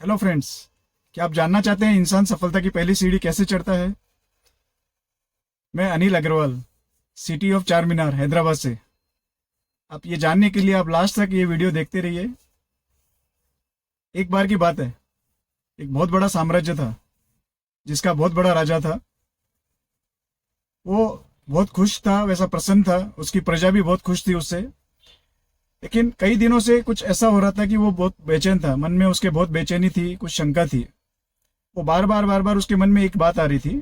Hello friends. क्या आप जानना चाहते हैं इंसान सफलता की पहली सीढ़ी कैसे चढ़ता है? मैं अनिल अग्रवाल, सिटी ऑफ चार मीनार, हैदराबाद से। आप ये जानने के लिए आप लास्ट तक ये वीडियो देखते रहिए। एक बार की बात है, एक बहुत बड़ा साम्राज्य था जिसका बहुत बड़ा राजा था। वो बहुत खुश था, वैसा प्रसन्न था, उसकी प्रजा भी बहुत खुश थी उससे। लेकिन कई दिनों से कुछ ऐसा हो रहा था कि वो बहुत बेचैन था, मन में उसके बहुत बेचैनी थी, कुछ शंका थी। वो बार बार उसके मन में एक बात आ रही थी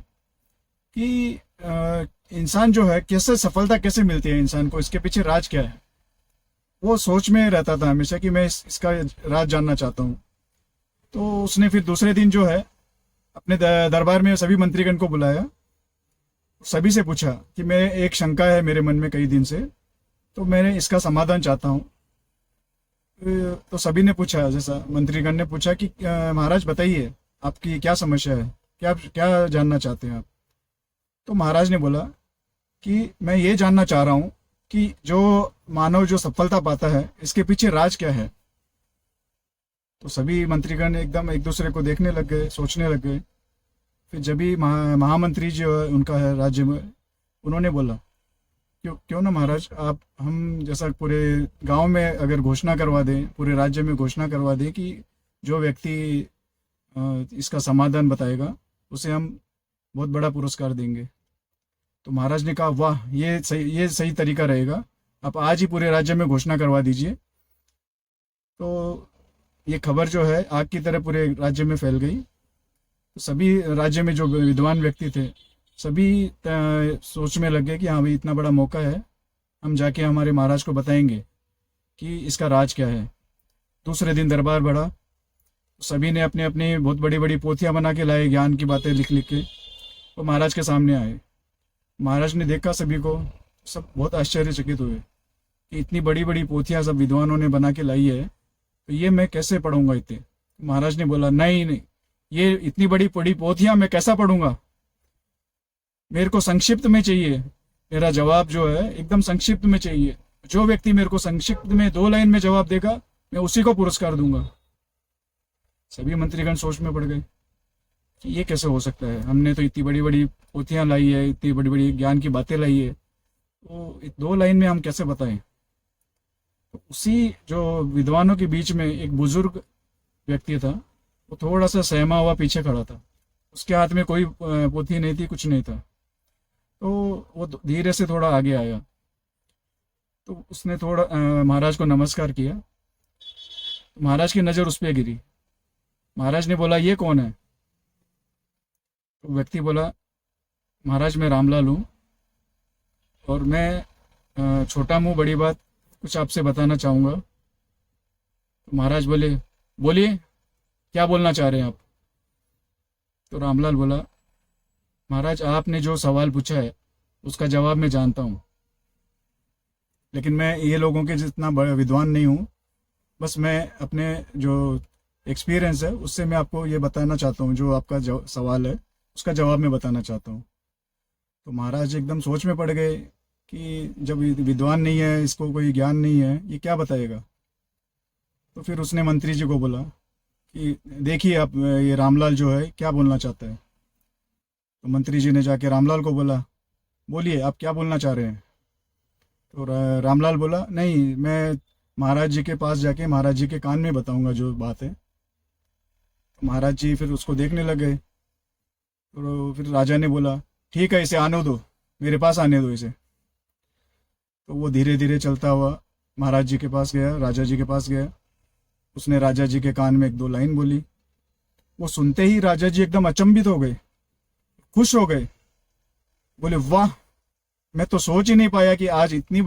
कि इंसान जो है, कैसे सफलता कैसे मिलती है इंसान को, इसके पीछे राज क्या है। वो सोच में रहता था हमेशा कि मैं इसका राज जानना चाहता हूँ। तो उसने फिर दूसरे दिन जो है अपने दरबार में सभी मंत्रीगण को बुलाया। सभी से पूछा कि मैं एक शंका है मेरे मन में कई दिन से, तो मैं इसका समाधान चाहता हूँ। तो सभी ने पूछा, जैसा मंत्रीगण ने पूछा कि महाराज बताइए आपकी क्या समस्या है, क्या क्या जानना चाहते हैं आप। तो महाराज ने बोला कि मैं ये जानना चाह रहा हूँ कि जो मानव जो सफलता पाता है, इसके पीछे राज क्या है। तो सभी मंत्रीगण एकदम एक दूसरे को देखने लग गए, सोचने लग गए। फिर जब भी महामंत्री जो है उनका है राज्य में, उन्होंने बोला क्यों क्यों ना महाराज, आप हम जैसा पूरे गांव में अगर घोषणा करवा दें, पूरे राज्य में घोषणा करवा दें कि जो व्यक्ति इसका समाधान बताएगा उसे हम बहुत बड़ा पुरस्कार देंगे। तो महाराज ने कहा वाह, ये सही तरीका रहेगा, आप आज ही पूरे राज्य में घोषणा करवा दीजिए। तो ये खबर जो है आग की तरह पूरे राज्य में फैल गई। तो सभी राज्य में जो विद्वान व्यक्ति थे, सभी सोच में लग गए कि हाँ भाई, इतना बड़ा मौका है, हम जाके हमारे महाराज को बताएंगे कि इसका राज क्या है। दूसरे दिन दरबार बढ़ा, सभी ने अपने अपनी बहुत बड़ी बड़ी पोथियां बना के लाए, ज्ञान की बातें लिख लिख के वो महाराज के सामने आए। महाराज ने देखा सभी को, सब बहुत आश्चर्यचकित हुए कि इतनी बड़ी बड़ी पोथियां सब विद्वानों ने बना के लाई है, तो ये मैं कैसे पढ़ूंगा इतने। महाराज ने बोला नहीं नहीं, ये इतनी बड़ी बड़ी पोथियां मैं कैसा पढ़ूंगा, मेरे को संक्षिप्त में चाहिए। मेरा जवाब जो है एकदम संक्षिप्त में चाहिए। जो व्यक्ति मेरे को संक्षिप्त में 2 लाइन में जवाब देगा, मैं उसी को पुरस्कार दूंगा। सभी मंत्रीगण सोच में पड़ गए कि ये कैसे हो सकता है, हमने तो इतनी बड़ी बड़ी पोथियां लाई है, इतनी बड़ी बड़ी ज्ञान की बातें लाई है, तो 2 लाइन में हम कैसे बताएं। तो उसी जो विद्वानों के बीच में एक बुजुर्ग व्यक्ति था, वो थोड़ा सा सहमा हुआ पीछे खड़ा था। उसके हाथ में कोई पोथी नहीं थी, कुछ नहीं था। तो वो धीरे से थोड़ा आगे आया, तो उसने थोड़ा महाराज को नमस्कार किया। तो महाराज की नज़र उस पर गिरी। महाराज ने बोला ये कौन है? तो व्यक्ति बोला महाराज मैं रामलाल हूँ, और मैं छोटा मुंह बड़ी बात कुछ आपसे बताना चाहूँगा। तो महाराज बोले बोलिए, क्या बोलना चाह रहे हैं आप? तो रामलाल बोला महाराज आपने जो सवाल पूछा है उसका जवाब मैं जानता हूँ, लेकिन मैं ये लोगों के जितना बड़ा विद्वान नहीं हूँ। बस मैं अपने जो एक्सपीरियंस है उससे मैं आपको ये बताना चाहता हूँ, जो आपका सवाल है उसका जवाब मैं बताना चाहता हूँ। तो महाराज एकदम सोच में पड़ गए कि जब विद्वान नहीं है, इसको कोई ज्ञान नहीं है, ये क्या बताएगा। तो फिर उसने मंत्री जी को बोला कि देखिए आप, ये रामलाल जो है क्या बोलना चाहता है। तो मंत्री जी ने जाके रामलाल को बोला बोलिए आप क्या बोलना चाह रहे हैं। तो रामलाल बोला नहीं, मैं महाराज जी के पास जाके महाराज जी के कान में बताऊंगा जो बात है। तो महाराज जी फिर उसको देखने लग गए। तो फिर राजा ने बोला ठीक है, इसे आने दो, मेरे पास आने दो इसे। तो वो धीरे धीरे चलता हुआ महाराज जी के पास गया, राजा जी के पास गया। उसने राजा जी के कान में 1-2 लाइन बोली। वो सुनते ही राजा जी एकदम अचंभित हो गए, खुश हो गए। बोले वाह, मैं तो सोच ही नहीं पाया कि आज इतनी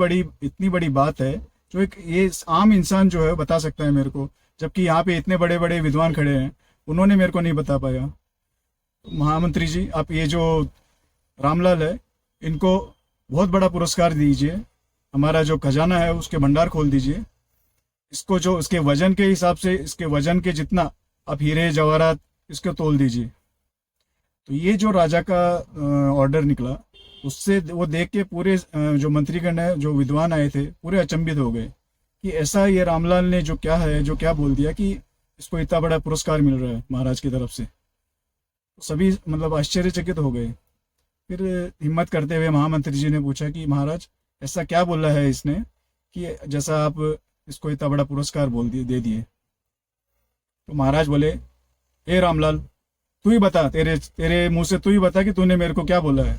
बड़ी बात है जो एक ये आम इंसान जो है बता सकता है मेरे को, जबकि यहाँ पे इतने बड़े बड़े विद्वान खड़े हैं, उन्होंने मेरे को नहीं बता पाया। तो महामंत्री जी, आप ये जो रामलाल है इनको बहुत बड़ा पुरस्कार दीजिए, हमारा जो खजाना है उसके भंडार खोल दीजिए। इसको जो इसके वजन के हिसाब से, इसके वजन के जितना आप हीरे जवाहरात इसको तोल दीजिए। तो ये जो राजा का ऑर्डर निकला, उससे वो देख के पूरे जो मंत्रीगण है, जो विद्वान आए थे, पूरे अचंभित हो गए कि ऐसा ये रामलाल ने जो क्या बोल दिया कि इसको इतना बड़ा पुरस्कार मिल रहा है महाराज की तरफ से। तो सभी मतलब आश्चर्यचकित हो गए। फिर हिम्मत करते हुए महामंत्री जी ने पूछा कि महाराज ऐसा क्या बोला है इसने कि जैसा आप इसको इतना बड़ा पुरस्कार बोल दिए दे दिए। तो महाराज बोले, हे रामलाल, तू ही बता, तेरे तेरे मुंह से तू ही बता कि तूने मेरे को क्या बोला है।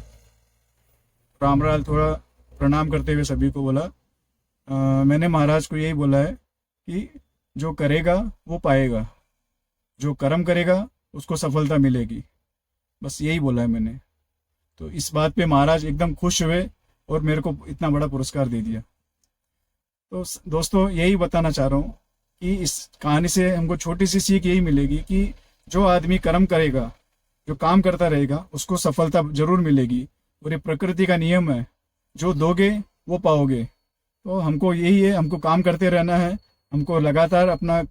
रामलाल थोड़ा प्रणाम करते हुए सभी को बोला, मैंने महाराज को यही बोला है कि जो करेगा वो पाएगा, जो कर्म करेगा उसको सफलता मिलेगी, बस यही बोला है मैंने। तो इस बात पे महाराज एकदम खुश हुए और मेरे को इतना बड़ा पुरस्कार दे दिया। तो दोस्तों यही बताना चाह रहा हूँ कि इस कहानी से हमको छोटी सी सीख यही मिलेगी कि जो आदमी कर्म करेगा, जो काम करता रहेगा, उसको सफलता जरूर मिलेगी। और ये प्रकृति का नियम है, जो दोगे वो पाओगे। तो हमको यही है, हमको काम करते रहना है, हमको लगातार अपना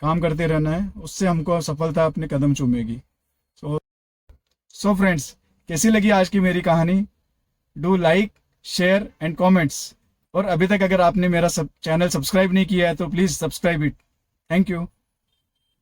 काम करते रहना है, उससे हमको सफलता अपने कदम चूमेगी। सो फ्रेंड्स, कैसी लगी आज की मेरी कहानी? Do like, share and comments. और अभी तक अगर आपने मेरा चैनल सब्सक्राइब नहीं किया है तो please subscribe it. Thank you.